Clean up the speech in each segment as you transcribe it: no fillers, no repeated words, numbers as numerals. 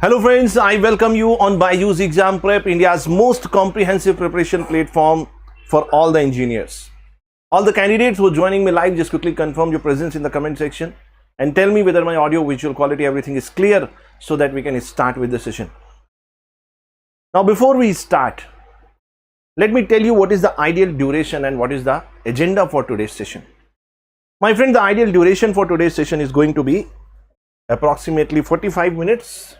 Hello friends, I welcome you on BYJU'S Exam Prep, India's most comprehensive preparation platform for all the engineers. All the candidates who are joining me live, just quickly confirm your presence in the comment section and tell me whether my audio, visual quality, everything is clear so that we can start with the session. Now before we start, let me tell you what is the ideal duration and what is the agenda for today's session. My friend, the ideal duration for today's session is going to be approximately 45 minutes.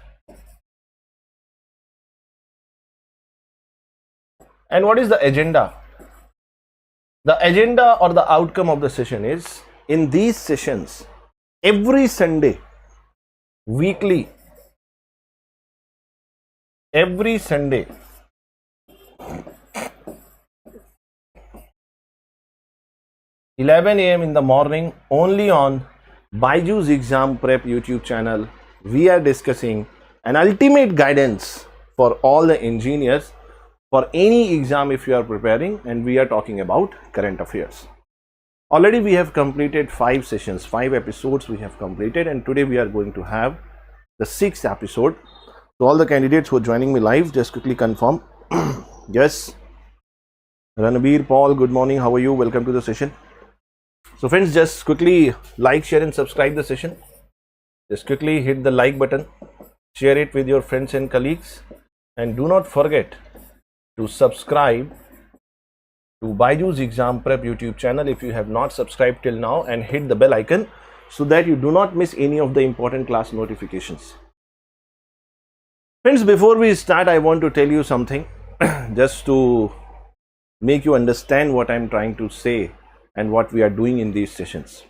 And what is the agenda? The agenda or the outcome of the session is, in these sessions, every Sunday, weekly, every Sunday, (11 a.m. in the morning), only on BYJU'S Exam Prep YouTube channel, we are discussing an ultimate guidance for all the engineers for any exam if you are preparing, and we are talking about current affairs. Already we have completed 5 sessions, 5 episodes we have completed, and today we are going to have the 6th episode. So all the candidates who are joining me live, just quickly confirm. Yes, Ranbir, Paul, good morning, how are you? Welcome to the session. So friends, just quickly like, share and subscribe the session. Just quickly hit the like button, share it with your friends and colleagues, and do not forget to subscribe to BYJU'S Exam Prep YouTube channel if you have not subscribed till now, and hit the bell icon so that you do not miss any of the important class notifications. Friends, before we start, I want to tell you something just to make you understand what I'm trying to say and what we are doing in these sessions.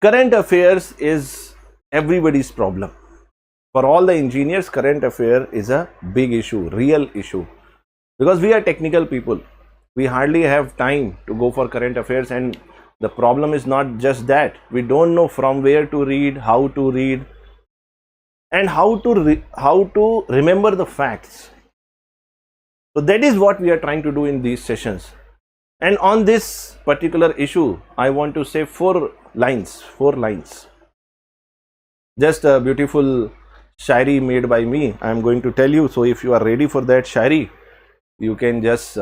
Current affairs is everybody's problem. For all the engineers, current affair is a big issue, real issue. Because we are technical people, we hardly have time to go for current affairs, and the problem is not just that. We don't know from where to read, how to read, and how to remember the facts. So that is what we are trying to do in these sessions. And on this particular issue, I want to say 4 lines. Just a beautiful shairi made by me, I am going to tell you. So if you are ready for that shairi, you can just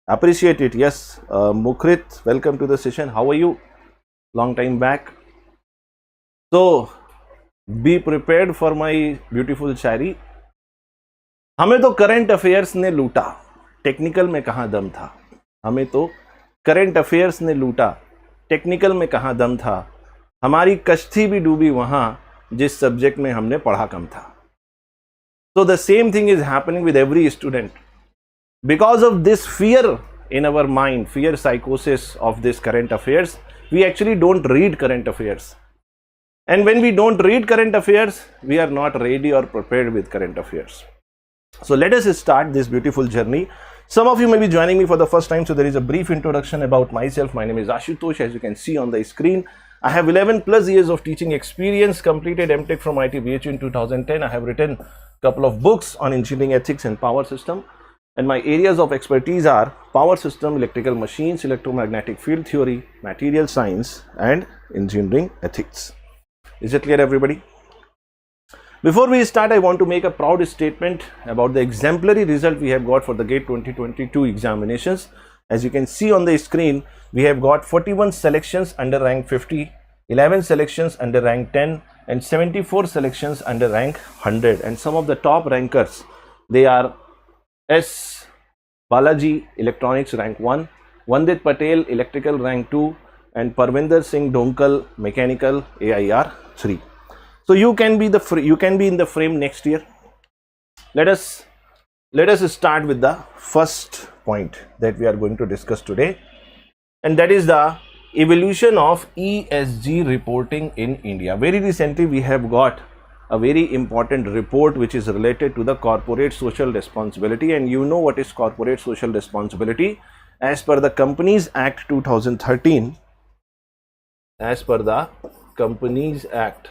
appreciate it. Yes, Mukrit, welcome to the session. How are you? Long time back. So be prepared for my beautiful shairi. हमें तो current affairs ने लूटा, technical में कहाँ दम था. हमें तो करंट अफेयर्स ने लूटा, टेक्निकल में कहाँ दम था. हमारी कश्ती भी डूबी वहाँ जिस सब्जेक्ट में हमने पढ़ा कम था. So the same thing is happening with every student. Because of this fear in our mind, fear psychosis of this current affairs, we actually don't read current affairs. And when we don't read current affairs, we are not ready or prepared with current affairs. So let us start this beautiful journey. Some of you may be joining me for the first time, so there is a brief introduction about myself. My name is Ashutosh, as you can see on the screen. I have 11 plus years of teaching experience, completed MTech from BHU in 2010. I have written a couple of books on engineering ethics and power system. And my areas of expertise are power system, electrical machines, electromagnetic field theory, material science, and engineering ethics. Is it clear, everybody? Before we start, I want to make a proud statement about the exemplary result we have got for the GATE 2022 examinations. As you can see on the screen, we have got 41 selections under rank 50, 11 selections under rank 10, and 74 selections under rank 100. And some of the top rankers, they are S. Balaji, Electronics rank 1, Vandit Patel, Electrical rank 2, and Parvinder Singh Donkal, Mechanical AIR 3. So you can be in the frame next year. Let us start with the first point that we are going to discuss today, and that is the evolution of ESG reporting in India. Very recently we have got a very important report which is related to the corporate social responsibility, and you know what is corporate social responsibility. As per the Companies Act 2013, as per the Companies Act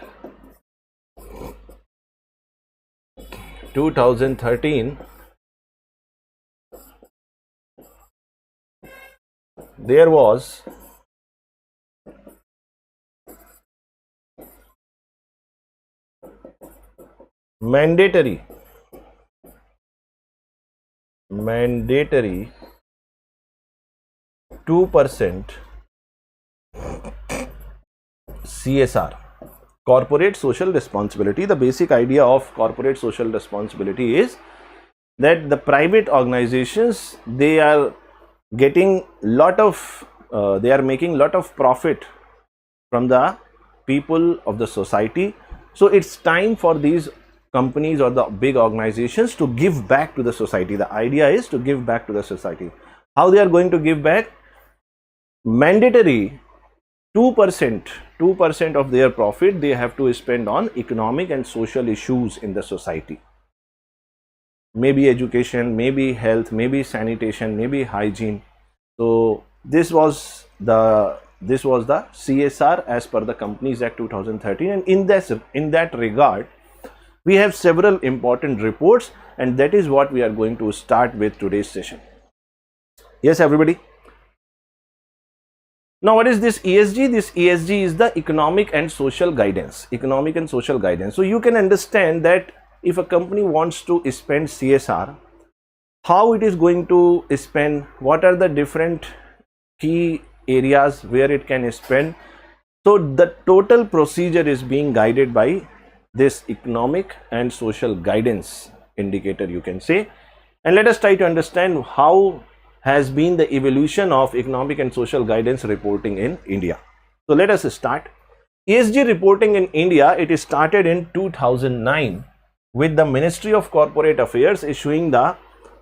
2013, there was mandatory 2% CSR, corporate social responsibility. The basic idea of corporate social responsibility is that the private organizations, they are getting they are making lot of profit from the people of the society. So it's time for these companies or the big organizations to give back to the society. The idea is to give back to the society. How they are going to give back? Mandatory 2% of their profit they have to spend on economic and social issues in the society. Maybe education, maybe health, maybe sanitation, maybe hygiene. So this was the CSR as per the Companies Act 2013, and in that regard we have several important reports, and that is what we are going to start with today's session. Yes, everybody. Now, what is this ESG? This ESG is the economic and social guidance. Economic and social guidance. So you can understand that if a company wants to spend CSR, how it is going to spend, what are the different key areas where it can spend. So the total procedure is being guided by this economic and social guidance indicator, you can say. And let us try to understand how has been the evolution of economic and social guidance reporting in India. So let us start. ESG reporting in India, it is started in 2009 with the Ministry of Corporate Affairs issuing the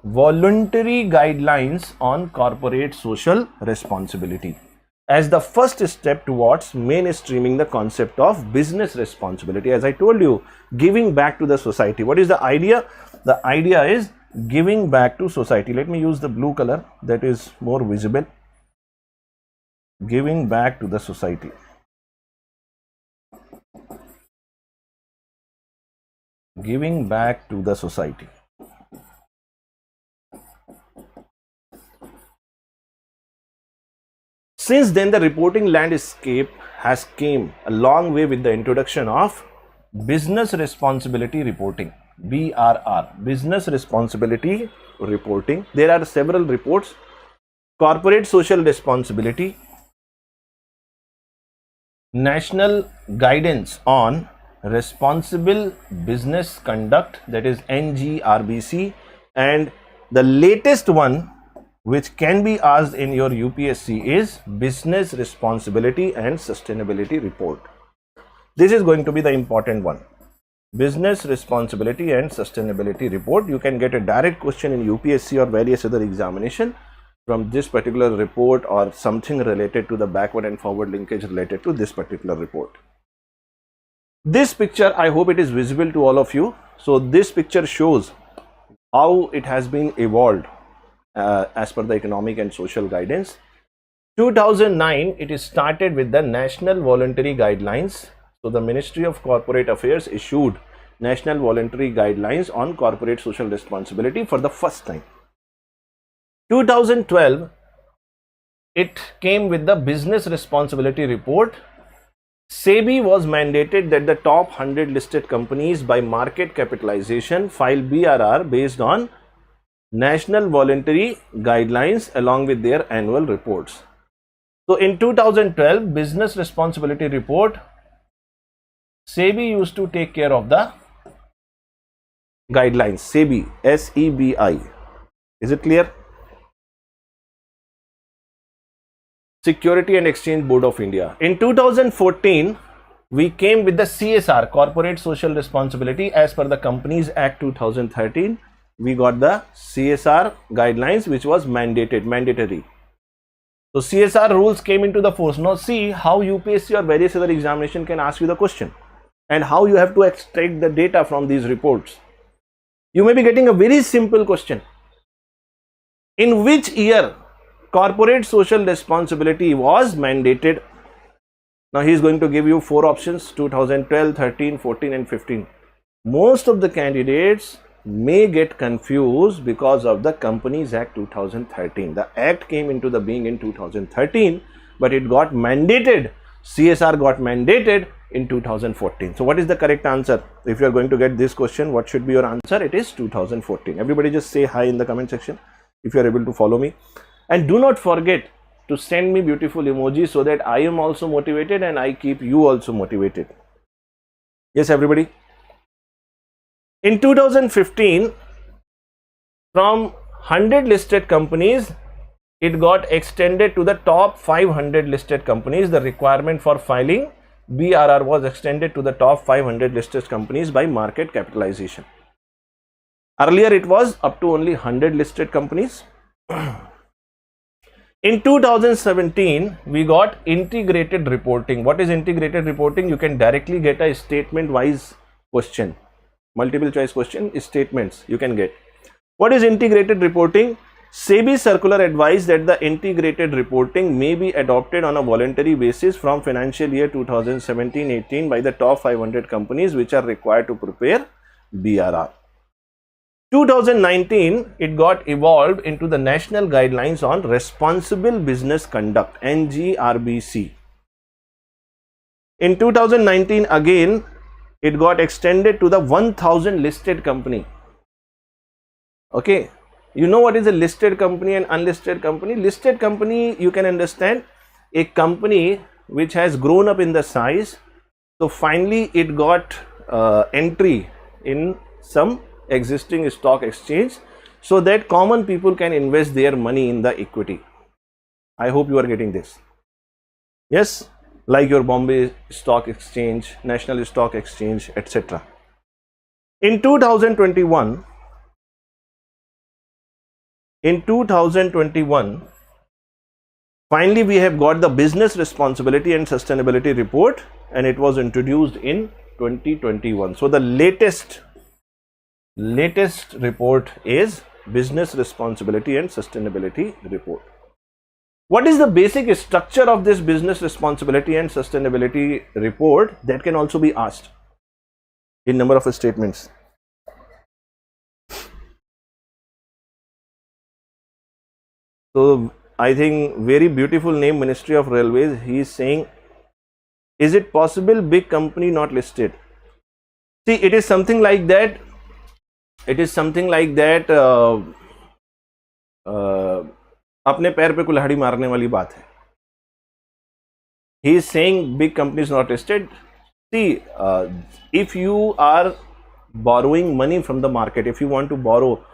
voluntary guidelines on corporate social responsibility as the first step towards mainstreaming the concept of business responsibility. As I told you, giving back to the society. What is the idea? The idea is giving back to society. Let me use the blue color, that is more visible. Giving back to the society. Giving back to the society. Since then, the reporting landscape has came a long way with the introduction of business responsibility reporting, BRR, business responsibility reporting. There are several reports: corporate social responsibility, national guidance on responsible business conduct, that is NGRBC, and the latest one which can be asked in your UPSC is business responsibility and sustainability report. This is going to be the important one. Business responsibility and sustainability report. You can get a direct question in UPSC or various other examination from this particular report, or something related to the backward and forward linkage related to this particular report. This picture, I hope it is visible to all of you. So this picture shows how it has been evolved as per the economic and social guidance. 2009, it is started with the National Voluntary Guidelines. So the Ministry of Corporate Affairs issued National Voluntary Guidelines on Corporate Social Responsibility for the first time. 2012, it came with the Business Responsibility Report. SEBI was mandated that the top 100 listed companies by market capitalization file BRR based on National Voluntary Guidelines along with their annual reports. So in 2012 Business Responsibility Report, SEBI used to take care of the guidelines. SEBI, S-E-B-I. Is it clear? Security and Exchange Board of India. In 2014, we came with the CSR, Corporate Social Responsibility, as per the Companies Act 2013. We got the CSR guidelines, which was mandatory. So CSR rules came into the force. Now see how UPSC or various other examination can ask you the question, and how you have to extract the data from these reports. You may be getting a very simple question. In which year corporate social responsibility was mandated? Now he is going to give you 4 options: 2012, 13, 14 and 15. Most of the candidates may get confused because of the Companies Act 2013. The act came into the being in 2013, but it got mandated. CSR got mandated in 2014. So what is the correct answer? If you are going to get this question, what should be your answer? It is 2014. Everybody just say hi in the comment section if you are able to follow me. And do not forget to send me beautiful emojis so that I am also motivated and I keep you also motivated. Yes, everybody. In 2015, from 100 listed companies, it got extended to the top 500 listed companies. The requirement for filing BRR was extended to the top 500 listed companies by market capitalization. Earlier, it was up to only 100 listed companies. In 2017, we got integrated reporting. What is integrated reporting? You can directly get a statement-wise question. Multiple choice question is statements you can get. What is integrated reporting? SEBI circular advised that the integrated reporting may be adopted on a voluntary basis from financial year 2017-18 by the top 500 companies which are required to prepare BRR. 2019, it got evolved into the National Guidelines on Responsible Business Conduct, NGRBC. In 2019, again, it got extended to the 1000 listed company. Okay, you know what is a listed company and unlisted company? Listed company, you can understand, a company which has grown up in the size. So finally, it got entry in some existing stock exchange so that common people can invest their money in the equity. I hope you are getting this. Yes, like your Bombay Stock Exchange, National Stock Exchange, etc. In 2021, finally we have got the Business Responsibility and Sustainability Report, and it was introduced in 2021. So the latest report is Business Responsibility and Sustainability Report. What is the basic structure of this Business Responsibility and Sustainability Report? That can also be asked in number of statements. So I think very beautiful name, Ministry of Railways. He is saying, is it possible big company not listed? See, it is something like that. It is something like that. अपने पैर पे कुल्हाड़ी मारने वाली बात है. He is saying big companies not listed. See, if you are borrowing money from the market, if you want to borrow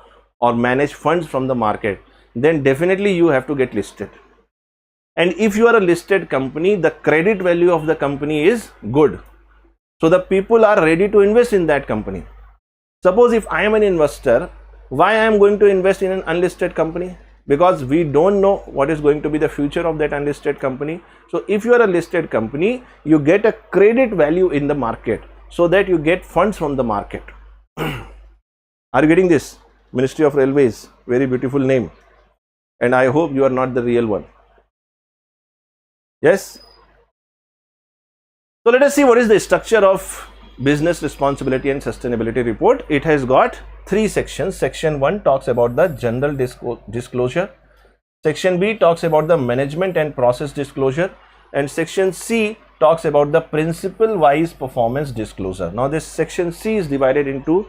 or manage funds from the market, then definitely you have to get listed. And if you are a listed company, the credit value of the company is good. So the people are ready to invest in that company. Suppose if I am an investor, why I am going to invest in an unlisted company? Because we don't know what is going to be the future of that unlisted company. So if you are a listed company, you get a credit value in the market so that you get funds from the market. Are you getting this? Ministry of Railways, very beautiful name. And I hope you are not the real one. Yes? So let us see what is the structure of Business Responsibility and Sustainability Report. It has got 3 sections. Section 1 talks about the general disclosure. Section B talks about the management and process disclosure. And section C talks about the principle-wise performance disclosure. Now this section C is divided into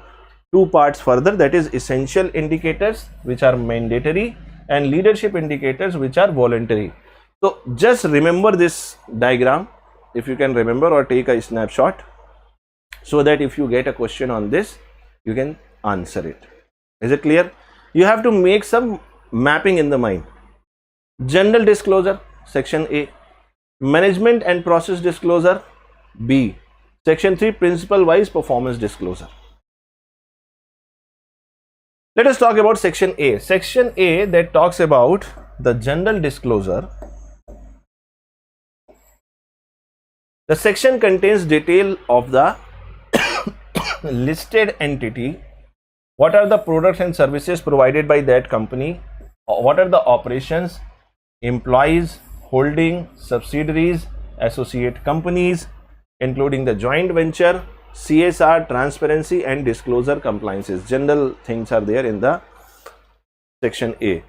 2 parts further, that is essential indicators which are mandatory and leadership indicators which are voluntary. So just remember this diagram if you can remember, or take a snapshot so that if you get a question on this, you can answer it. Is it clear? You have to make some mapping in the mind. General disclosure, section A. Management and process disclosure, B. Section 3, principle wise performance disclosure. Let us talk about section A. Section A that talks about the general disclosure. The section contains detail of the listed entity, what are the products and services provided by that company, what are the operations, employees, holding, subsidiaries, associate companies, including the joint venture, CSR, transparency and disclosure compliances. General things are there in the section A.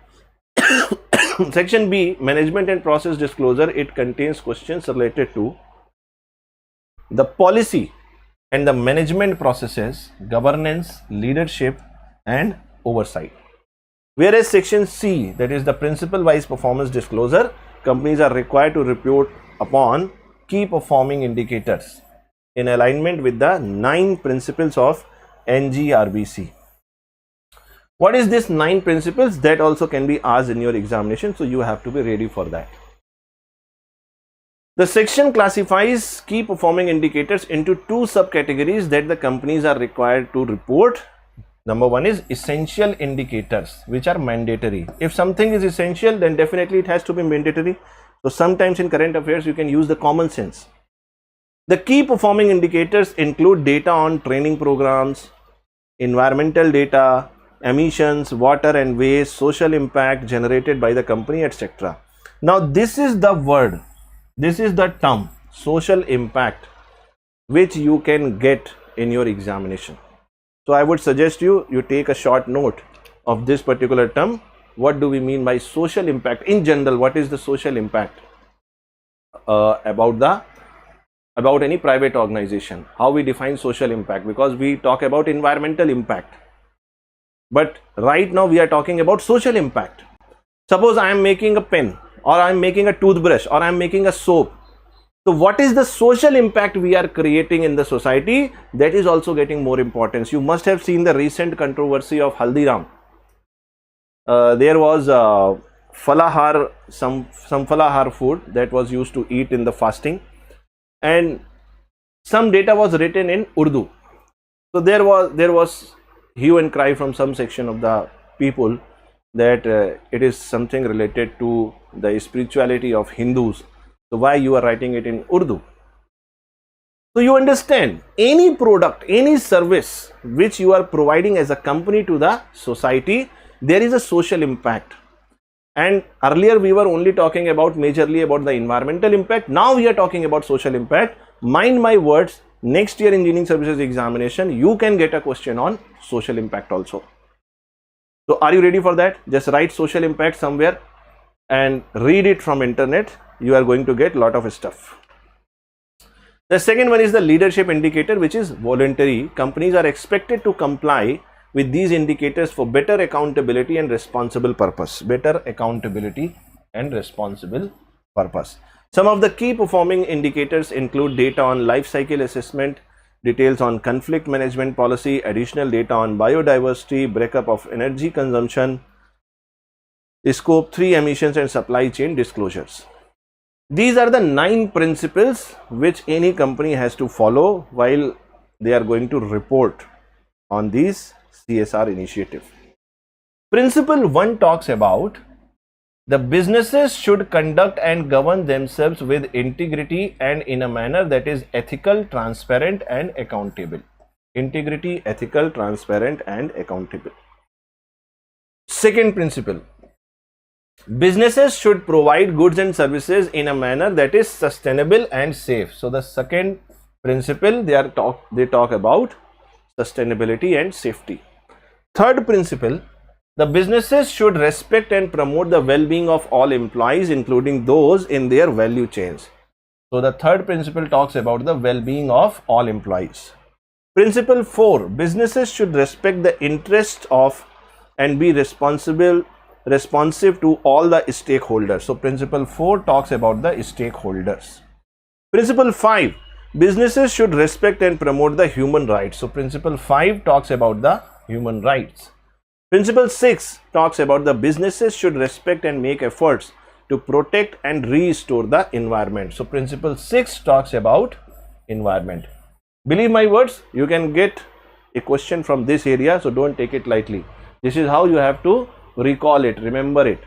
Section B, management and process disclosure. It contains questions related to the policy and the management processes, governance, leadership, and oversight. Whereas section C, that is the principle wise performance disclosure, companies are required to report upon key performing indicators in alignment with the 9 principles of NGRBC. What is this 9 principles? That also can be asked in your examination, so you have to be ready for that. The section classifies key performing indicators into 2 subcategories that the companies are required to report. Number 1 is essential indicators, which are mandatory. If something is essential, then definitely it has to be mandatory. So sometimes in current affairs, you can use the common sense. The key performing indicators include data on training programs, environmental data, emissions, water and waste, social impact generated by the company, etc. Now this is the word, this is the term, social impact, which you can get in your examination. So I would suggest you take a short note of this particular term. What do we mean by social impact? In general, what is the social impact about any private organization? How we define social impact? Because we talk about environmental impact, but right now we are talking about social impact. Suppose I am making a pen, or I am making a toothbrush, or I am making a soap. So what is the social impact we are creating in the society? That is also getting more importance. You must have seen the recent controversy of Haldiram. There was falahar, some falahar food that was used to eat in the fasting, and some data was written in Urdu. So there was hue and cry from some section of the people that it is something related to the spirituality of Hindus. So why you are writing it in Urdu? So you understand, any product, any service which you are providing as a company to the society, there is a social impact. And earlier we were only talking about majorly about the environmental impact. Now we are talking about social impact. Mind my words, next year engineering services examination, you can get a question on social impact also. So are you ready for that? Just write social impact somewhere and read it from internet. You are going to get a lot of stuff. The second one is the leadership indicator, which is voluntary. Companies are expected to comply with these indicators for better accountability and responsible purpose. Better accountability and responsible purpose. Some of the key performing indicators include data on life cycle assessment, details on conflict management policy, additional data on biodiversity, breakup of energy consumption, scope 3 emissions, and supply chain disclosures. These are the 9 principles which any company has to follow while they are going to report on these CSR initiative. Principle 1 talks about the businesses should conduct and govern themselves with integrity and in a manner that is ethical, transparent, and accountable. Integrity, ethical, transparent, and accountable. Second principle, businesses should provide goods and services in a manner that is sustainable and safe. So the second principle, they talk about sustainability and safety. Third principle, the businesses should respect and promote the well-being of all employees, including those in their value chains. So the third principle talks about the well-being of all employees. Principle 4, businesses should respect the interests of and be responsive to all the stakeholders. So principle 4 talks about the stakeholders. Principle 5, businesses should respect and promote the human rights. So principle 5 talks about the human rights. Principle 6 talks about the businesses should respect and make efforts to protect and restore the environment. So principle 6 talks about environment. Believe my words, you can get a question from this area, so don't take it lightly. This is how you have to recall it, remember it.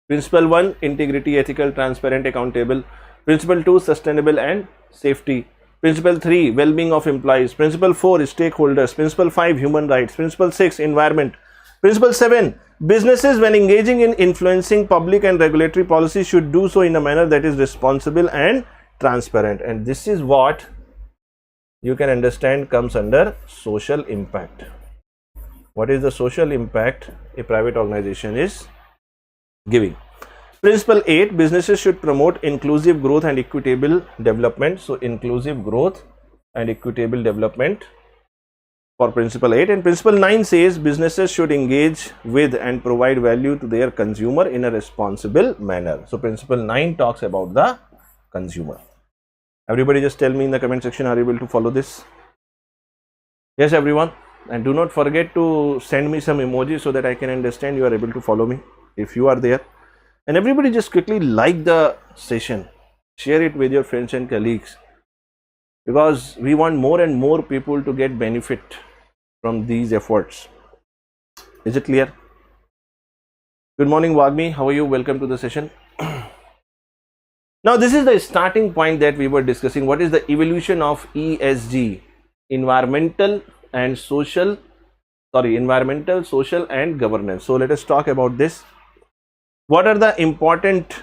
Principle 1, integrity, ethical, transparent, accountable. Principle 2, sustainable and safety. Principle 3, well-being of employees. Principle 4, stakeholders. Principle 5, human rights. Principle 6, environment. Principle 7, businesses when engaging in influencing public and regulatory policy should do so in a manner that is responsible and transparent. And this is what you can understand comes under social impact. What is the social impact a private organization is giving? Principle 8, businesses should promote inclusive growth and equitable development. So inclusive growth and equitable development for principle 8. And principle 9 says businesses should engage with and provide value to their consumer in a responsible manner. So principle 9 talks about the consumer. Everybody just tell me in the comment section, are you able to follow this? Yes, everyone. And do not forget to send me some emojis so that I can understand you are able to follow me if you are there. And everybody just quickly like the session, share it with your friends and colleagues, because we want more and more people to get benefit from these efforts. Is it clear? Good morning, Wagmi. How are you? Welcome to the session. Now, this is the starting point that we were discussing. What is the evolution of ESG? Environmental, social, and governance. So let us talk about this. What are the important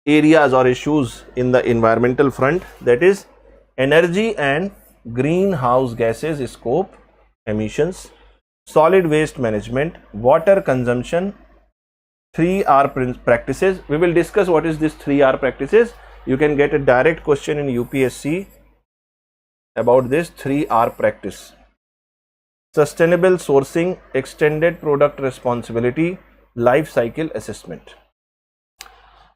areas or issues in the environmental front? That is energy and greenhouse gases scope emissions, solid waste management, water consumption, 3R practices. We will discuss what is this 3R practices. You can get a direct question in UPSC about this 3R practice. Sustainable sourcing, extended product responsibility, life cycle assessment.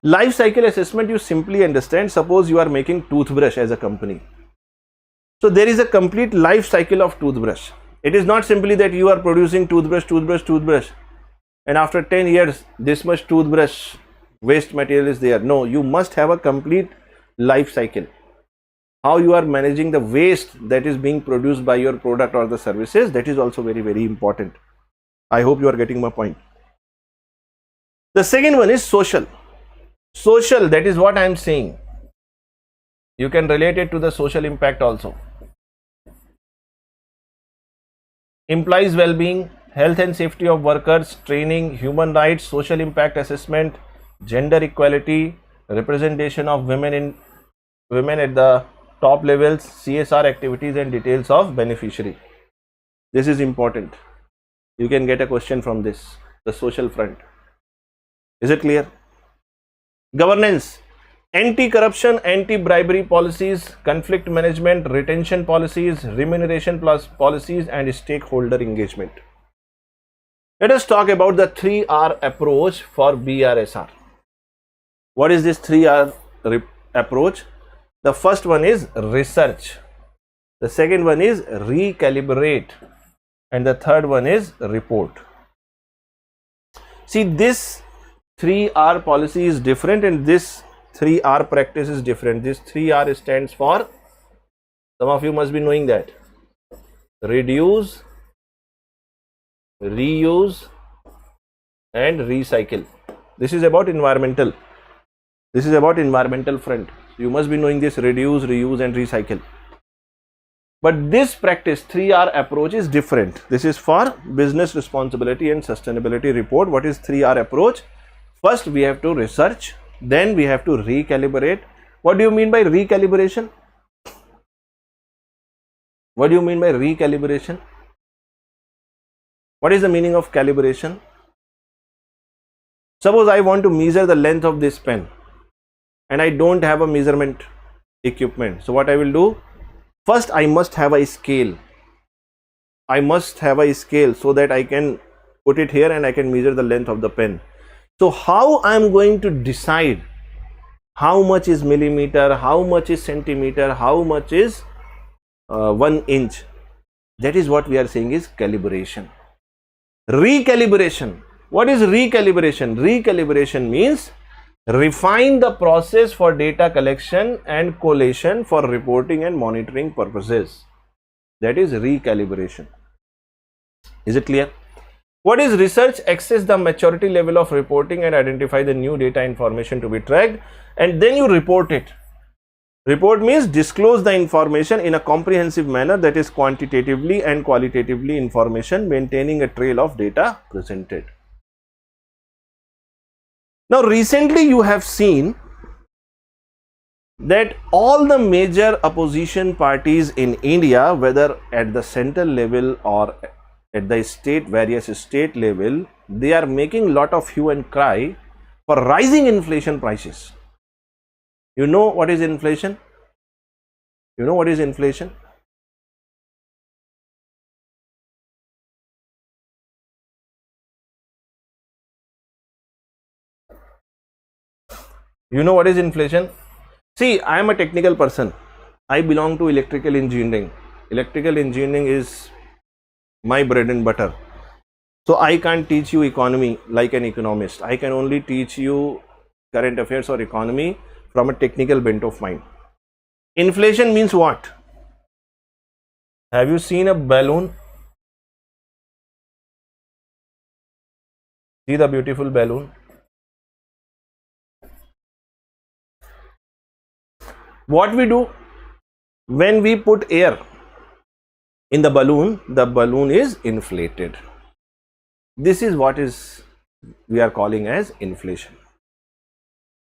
Life cycle assessment, you simply understand, suppose you are making toothbrush as a company. So there is a complete life cycle of toothbrush. It is not simply that you are producing toothbrush and after 10 years this much toothbrush waste material is there. No, you must have a complete life cycle. How you are managing the waste that is being produced by your product or the services, that is also very, very important. I hope you are getting my point. The second one is social. Social, that is what I am saying. You can relate it to the social impact also. Employees well-being, health and safety of workers, training, human rights, social impact assessment, gender equality, representation of women at the top levels, CSR activities and details of beneficiary. This is important. You can get a question from this, the social front. Is it clear? Governance, anti-corruption, anti-bribery policies, conflict management, retention policies, remuneration plus policies and stakeholder engagement. Let us talk about the 3R approach for BRSR. What is this 3R approach? The first one is research, the second one is recalibrate, and the third one is report. See, this 3R policy is different and this 3R practice is different. This 3R stands for, some of you must be knowing that, reduce, reuse and recycle. This is about environmental. This is about environmental front. You must be knowing this, reduce, reuse and recycle. But this practice 3R approach is different. This is for business responsibility and sustainability report. What is 3R approach? First we have to research, then we have to recalibrate. What do you mean by recalibration? What do you mean by recalibration? What is the meaning of calibration? Suppose I want to measure the length of this pen and I don't have a measurement equipment. So what I will do? First I must have a scale. I must have a scale so that I can put it here and I can measure the length of the pen. So how I am going to decide how much is millimeter, how much is centimeter, how much is 1 inch? That is what we are saying is calibration. Recalibration. What is recalibration? Recalibration means refine the process for data collection and collation for reporting and monitoring purposes. That is recalibration. Is it clear? What is research? Access the maturity level of reporting and identify the new data information to be tracked, and then you report it. Report means disclose the information in a comprehensive manner, that is quantitatively and qualitatively information, maintaining a trail of data presented. Now recently you have seen that all the major opposition parties in India, whether at the central level or at the various state level, they are making lot of hue and cry for rising inflation prices. You know what is inflation? You know what is inflation? You know what is inflation? See, I am a technical person. I belong to electrical engineering. Electrical engineering is my bread and butter. So I can't teach you economy like an economist. I can only teach you current affairs or economy from a technical bent of mind. Inflation means what? Have you seen a balloon? See the beautiful balloon? What we do when we put air in the balloon is inflated. This is what we are calling as inflation.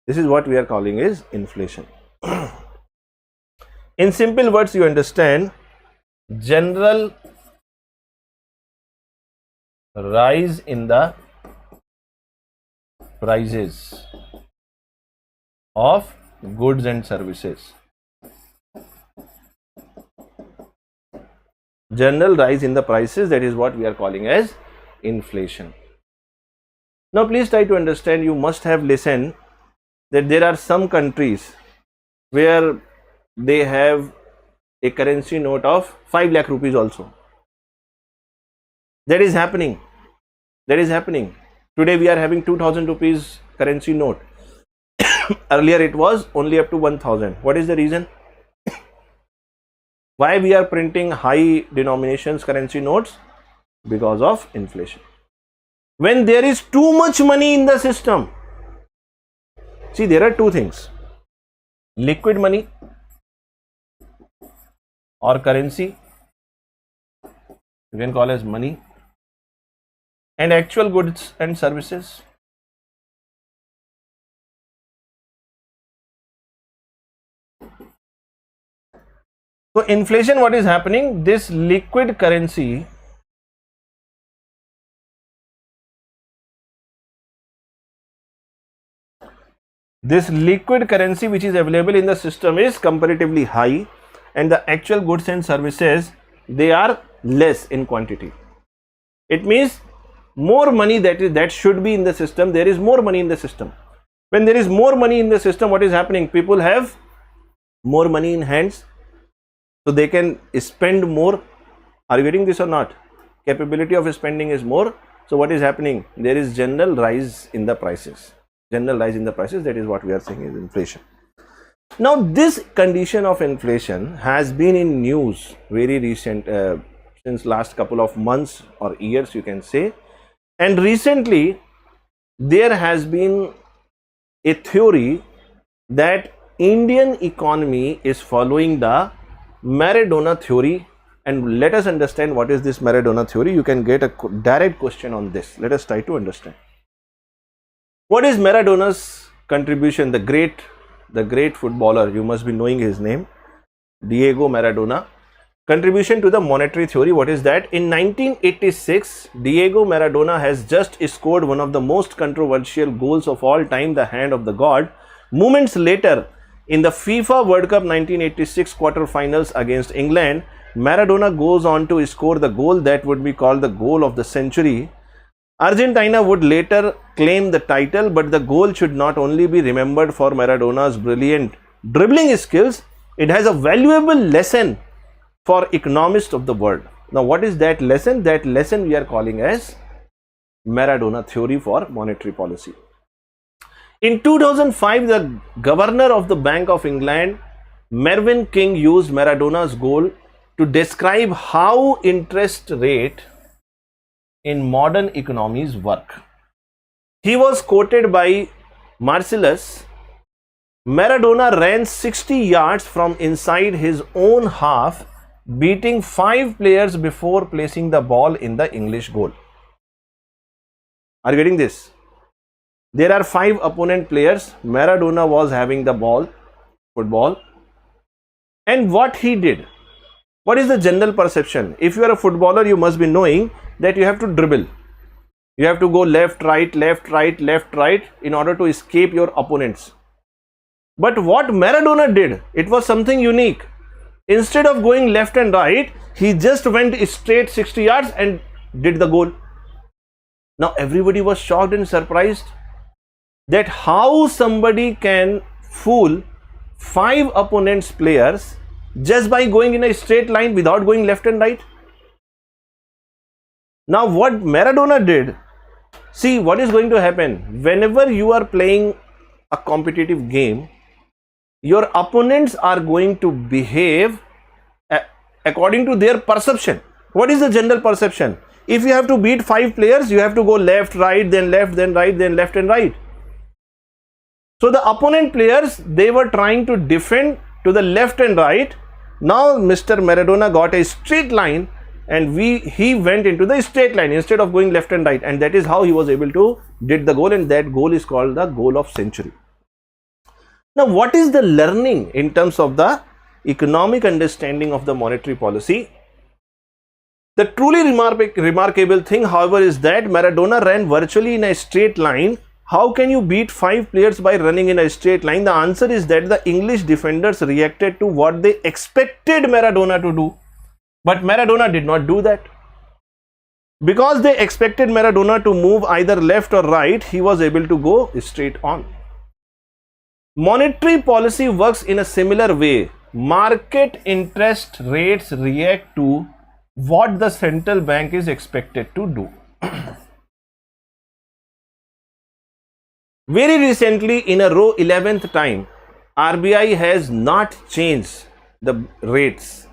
This is what we are calling as inflation. In simple words, you understand, general rise in the prices of goods and services. General rise in the prices, that is what we are calling as inflation. Now please try to understand, you must have listened that there are some countries where they have a currency note of 5 lakh rupees also. That is happening. That is happening. Today we are having 2000 rupees currency note. Earlier it was only up to 1000. What is the reason? Why we are printing high denominations currency notes? Because of inflation. When there is too much money in the system, see, there are two things: liquid money or currency, you can call as money, and actual goods and services. So inflation, what is happening? This liquid currency which is available in the system is comparatively high, and the actual goods and services, they are less in quantity. It means more money that should be in the system, there is more money in the system. When there is more money in the system, what is happening? People have more money in hands, so they can spend more. Are you getting this or not? Capability of spending is more. So what is happening? There is general rise in the prices. General rise in the prices, that is what we are saying is inflation. Now this condition of inflation has been in news very recent, since last couple of months or years, you can say. And recently there has been a theory that Indian economy is following the Maradona theory. And let us understand what is this Maradona theory. You can get a direct question on this. Let us try to understand. What is Maradona's contribution? The great footballer, you must be knowing his name, Diego Maradona. Contribution to the monetary theory, what is that? In 1986, Diego Maradona has just scored one of the most controversial goals of all time, the hand of the god. Moments later, in the FIFA World Cup 1986 quarterfinals against England, Maradona goes on to score the goal that would be called the goal of the century. Argentina would later claim the title, but the goal should not only be remembered for Maradona's brilliant dribbling skills, it has a valuable lesson for economists of the world. Now what is that lesson? That lesson we are calling as Maradona theory for monetary policy. In 2005, the governor of the Bank of England, Mervyn King, used Maradona's goal to describe how interest rate in modern economies work. He was quoted by Marcellus: Maradona ran 60 yards from inside his own half, beating 5 players before placing the ball in the English goal. Are you getting this? There are 5 opponent players. Maradona was having the ball, football, and what he did? What is the general perception? If you are a footballer, you must be knowing that you have to dribble. You have to go left, right, left, right, left, right in order to escape your opponents. But what Maradona did, it was something unique. Instead of going left and right, he just went straight 60 yards and did the goal. Now everybody was shocked and surprised that how somebody can fool 5 opponents players just by going in a straight line without going left and right. Now what Maradona did, see what is going to happen whenever you are playing a competitive game, your opponents are going to behave according to their perception. What is the general perception? If you have to beat 5 players, you have to go left, right, then left, then right, then left and right. So the opponent players, they were trying to defend to the left and right. Now Mr. Maradona got a straight line and he went into the straight line instead of going left and right, and that is how he was able to did the goal, and that goal is called the goal of century. Now what is the learning in terms of the economic understanding of the monetary policy? The truly remarkable thing, however, is that Maradona ran virtually in a straight line. How can you beat 5 players by running in a straight line? The answer is that the English defenders reacted to what they expected Maradona to do. But Maradona did not do that. Because they expected Maradona to move either left or right, he was able to go straight on. Monetary policy works in a similar way. Market interest rates react to what the central bank is expected to do. Very recently, in a row 11th time, RBI has not changed the rates.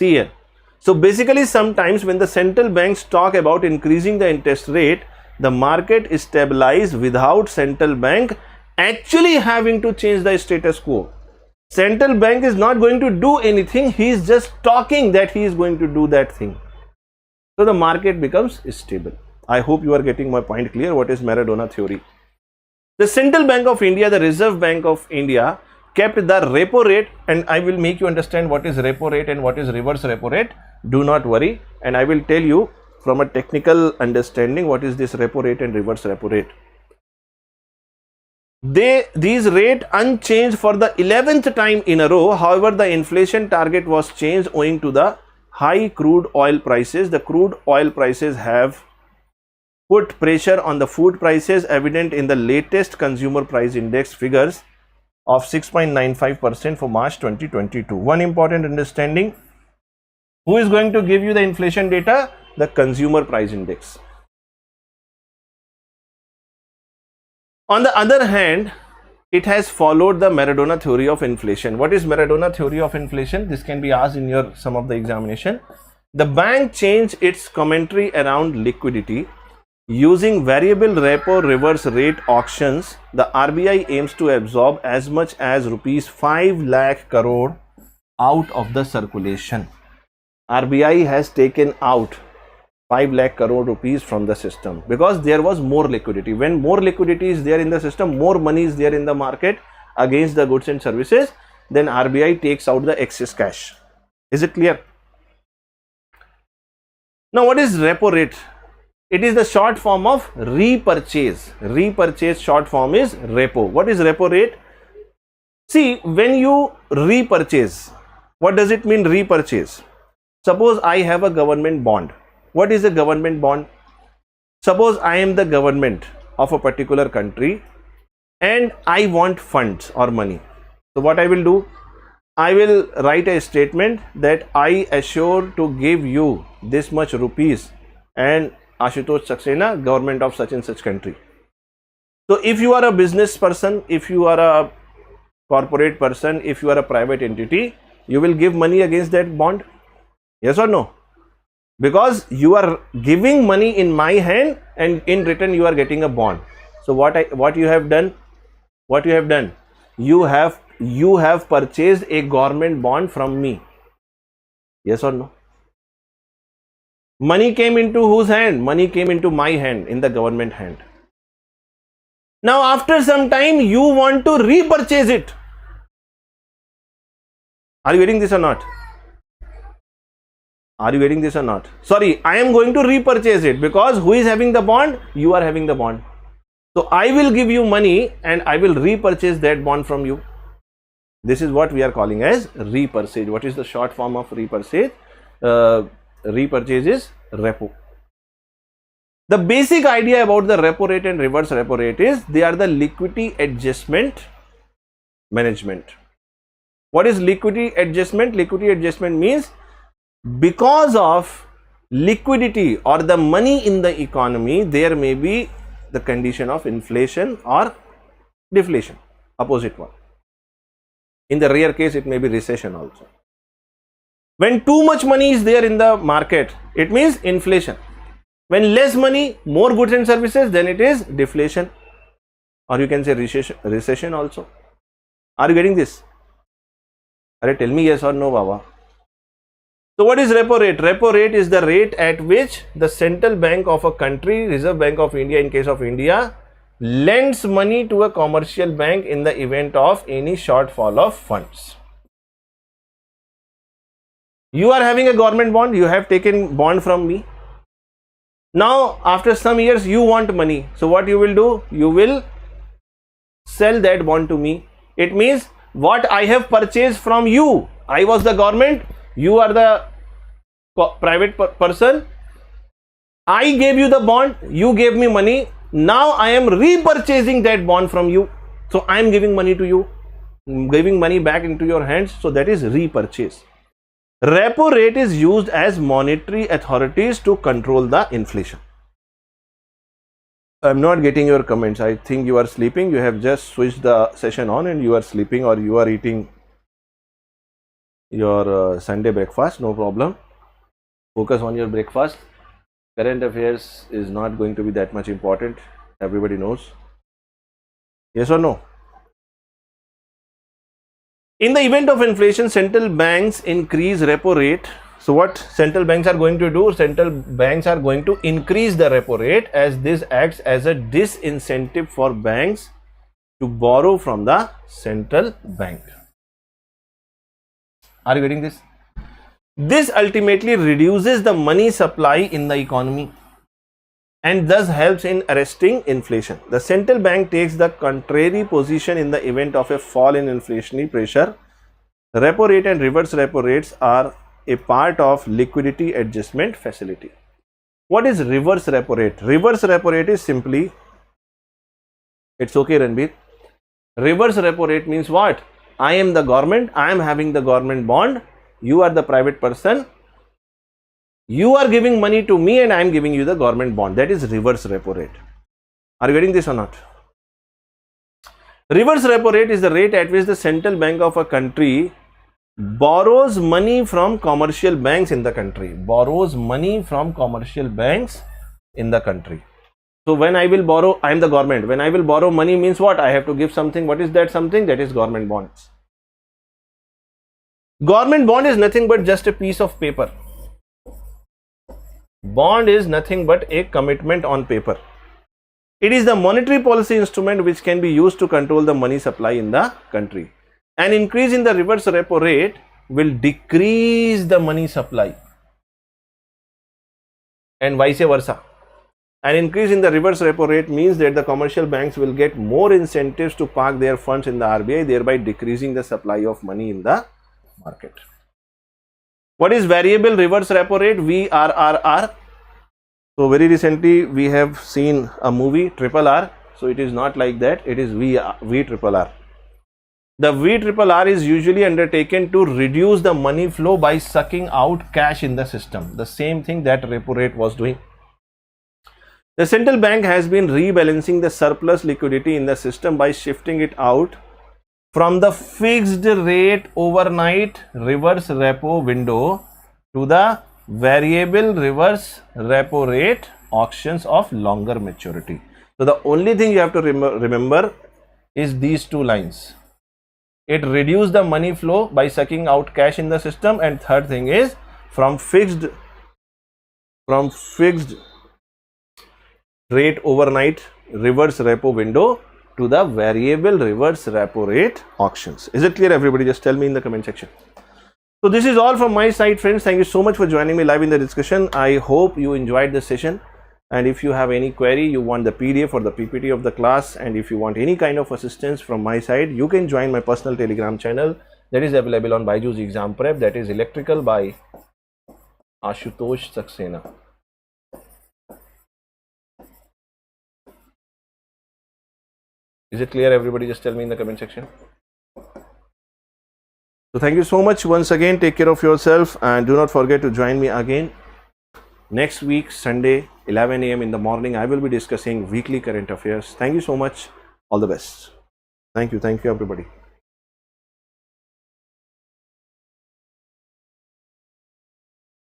See here. So basically, sometimes when the central banks talk about increasing the interest rate, the market is stabilized without central bank actually having to change the status quo. Central bank is not going to do anything. He is just talking that he is going to do that thing. So the market becomes stable. I hope you are getting my point clear. What is Maradona theory? The Central Bank of India, the Reserve Bank of India, kept the repo rate, and I will make you understand what is repo rate and what is reverse repo rate. Do not worry, and I will tell you from a technical understanding what is this repo rate and reverse repo rate. These rate unchanged for the 11th time in a row. However, the inflation target was changed owing to the high crude oil prices. The crude oil prices have put pressure on the food prices, evident in the latest consumer price index figures of 6.95% for March 2022. One important understanding: who is going to give you the inflation data? The consumer price index. On the other hand, it has followed the Maradona theory of inflation. What is Maradona theory of inflation? This can be asked in some of the examination. The bank changed its commentary around liquidity. Using variable repo reverse rate auctions, the RBI aims to absorb as much as rupees 5 lakh crore out of the circulation. RBI has taken out 5 lakh crore rupees from the system because there was more liquidity. When more liquidity is there in the system, more money is there in the market against the goods and services, then RBI takes out the excess cash. Is it clear? Now, what is repo rate? It is the short form of repurchase. Repurchase short form is repo. What is repo rate? See, when you repurchase, what does it mean repurchase? Suppose I have a government bond. What is a government bond? Suppose I am the government of a particular country and I want funds or money. So what I will do? I will write a statement that I assure to give you this much rupees and Ashutosh Sir, government of such and such country. So if you are a business person, if you are a corporate person, if you are a private entity, you will give money against that bond. Yes or no? Because you are giving money in my hand and in return you are getting a bond. So what you have done? What you have done? You have purchased a government bond from me. Yes or no? Money came into whose hand? Money came into my hand, in the government hand. Now after some time you want to repurchase it. Are you getting this or not? Are you getting this or not? Sorry, I am going to repurchase it because who is having the bond? You are having the bond. So I will give you money and I will repurchase that bond from you. This is what we are calling as repurchase. What is the short form of repurchase? Repurchase is repo. The basic idea about the repo rate and reverse repo rate is they are the liquidity adjustment management. What is liquidity adjustment? Liquidity adjustment means because of liquidity or the money in the economy, there may be the condition of inflation or deflation, opposite one. In the rare case, it may be recession also. When too much money is there in the market, it means inflation. When less money, more goods and services, then it is deflation, or you can say recession also. Are you getting this? Are tell me yes or no, Baba. So what is repo rate? Repo rate is the rate at which the central bank of a country, Reserve Bank of India in case of India, lends money to a commercial bank in the event of any shortfall of funds. You are having a government bond, you have taken bond from me. Now after some years you want money. So what you will do? You will sell that bond to me. It means what I have purchased from you, I was the government, you are the private person. I gave you the bond, you gave me money. Now I am repurchasing that bond from you. So I am giving money to you, giving money back into your hands. So that is repurchase. Repo rate is used as monetary authorities to control the inflation. I am not getting your comments. I think you are sleeping. You have just switched the session on and you are sleeping, or you are eating your Sunday breakfast. No problem. Focus on your breakfast. Current affairs is not going to be that much important. Everybody knows. Yes or no? In the event of inflation, central banks increase repo rate. So what central banks are going to do? Central banks are going to increase the repo rate, as this acts as a disincentive for banks to borrow from the central bank. Are you getting this? This ultimately reduces the money supply in the economy and thus helps in arresting inflation. The central bank takes the contrary position in the event of a fall in inflationary pressure. Repo rate and reverse repo rates are a part of liquidity adjustment facility. What is reverse repo rate? Reverse repo rate is simply, it's okay Ranbir, reverse repo rate means what? I am the government, I am having the government bond, you are the private person, you are giving money to me and I am giving you the government bond. That is reverse repo rate. Are you getting this or not? Reverse repo rate is the rate at which the central bank of a country borrows money from commercial banks in the country. Borrows money from commercial banks in the country. So when I will borrow, I am the government. When I will borrow money means what? I have to give something. What is that something? That is government bonds. Government bond is nothing but just a piece of paper. Bond is nothing but a commitment on paper. It is the monetary policy instrument which can be used to control the money supply in the country. An increase in the reverse repo rate will decrease the money supply and vice versa. An increase in the reverse repo rate means that the commercial banks will get more incentives to park their funds in the RBI, thereby decreasing the supply of money in the market. What is variable reverse repo rate? VRRR. So very recently we have seen a movie RRR. So it is not like that. It is VRRR. The VRRR is usually undertaken to reduce the money flow by sucking out cash in the system. The same thing that repo rate was doing. The central bank has been rebalancing the surplus liquidity in the system by shifting it out from the fixed rate overnight reverse repo window to the variable reverse repo rate auctions of longer maturity. So the only thing you have to remember is these two lines. It reduced the money flow by sucking out cash in the system, and third thing is from fixed rate overnight reverse repo window to the variable reverse repo rate auctions. Is it clear everybody? Just tell me in the comment section. So this is all from my side, friends. Thank you so much for joining me live in the discussion. I hope you enjoyed the session. And if you have any query, you want the PDF or the PPT of the class, and if you want any kind of assistance from my side, you can join my personal Telegram channel that is available on BYJU'S Exam Prep. That is Electrical by Ashutosh Sir. Is it clear, everybody? Just tell me in the comment section. So thank you so much once again. Take care of yourself and do not forget to join me again next week, Sunday, 11 a.m. in the morning. I will be discussing weekly current affairs. Thank you so much. All the best. Thank you. Thank you, everybody.